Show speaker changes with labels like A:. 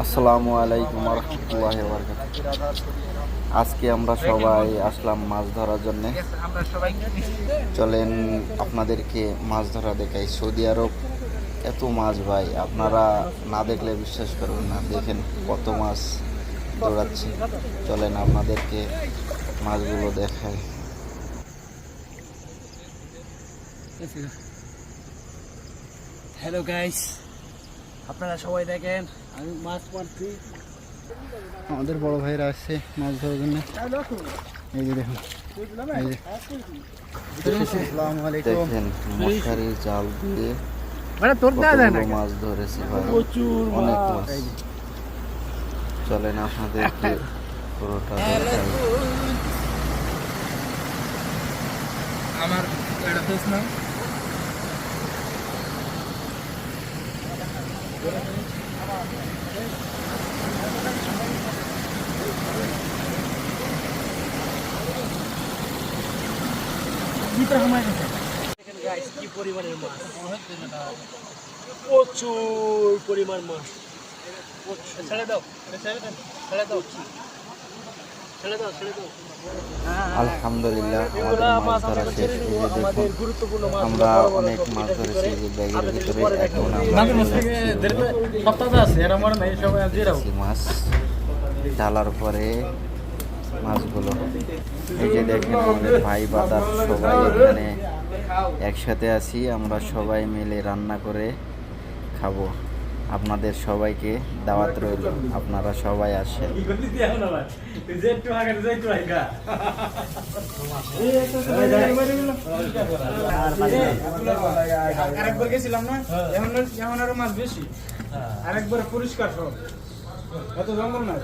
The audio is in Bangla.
A: আসসালামু আলাইকুম রহমতুল্লাহি ওয়া বারাকাতুহু। আজকে আমরা সবাই আসলাম মাছ ধরার জন্য। চলেন আপনাদেরকে মাছ ধরা দেখাই। সৌদি আরব এত মাছ ভাই, আপনারা না দেখলে বিশ্বাস করবেন না। দেখেন কত মাছ দৌড়াচ্ছে। চলেন আপনাদেরকে মাছগুলো দেখাই।
B: হ্যালো গাইস, আপনারা সবাই দেখেন আমি মাছ মারছি।
C: আমাদের বড় ভাইরা আসছে মাছ ধরার জন্য। এই যে দেখুন, এই যে আসসালামু আলাইকুম।
A: দেখেন মশারি জাল দিয়ে
B: মানে তোর দেওয়া যায় না,
A: কতগুলো মাছ ধরেছে ভাই,
B: প্রচুর
A: অনেক
B: মাছ।
A: মাছ। চলেন আপনাদেরকে পুরোটা দেখাই।
B: আমার এটা ফেস না কি পরিমাণের মাছ, প্রচুর পরিমাণ মাছ। ছেড়ে দাও, ছেড়ে দাও, ছেড়ে দাও, ছেড়ে দাও, ছেড়ে দাও।
A: আলহামদুলিল্লাহ আমাদের মাছ ধরা শেষ। এই যে দেখুন
B: গুরুত্বপূর্ণ মাছ
A: আমরা অনেক মাছ ধরেছি এই যে ব্যাগের ভিতরে। এখন আমরা দিচ্ছি মাছ ঢালার পরে মাছগুলো। এই যে দেখেন আমাদের ভাই বাদার সবাই এখানে একসাথে আছি, আমরা সবাই মিলে রান্না করে খাবো। আপনাদের সবাইকে দাওয়াত রইল, আপনারা সবাই আসেন।
C: আরেকবার গেছিলাম না, এখন আরো মাছ বেশি, আরেকবার পরিষ্কার সব, এত জঙ্গল না।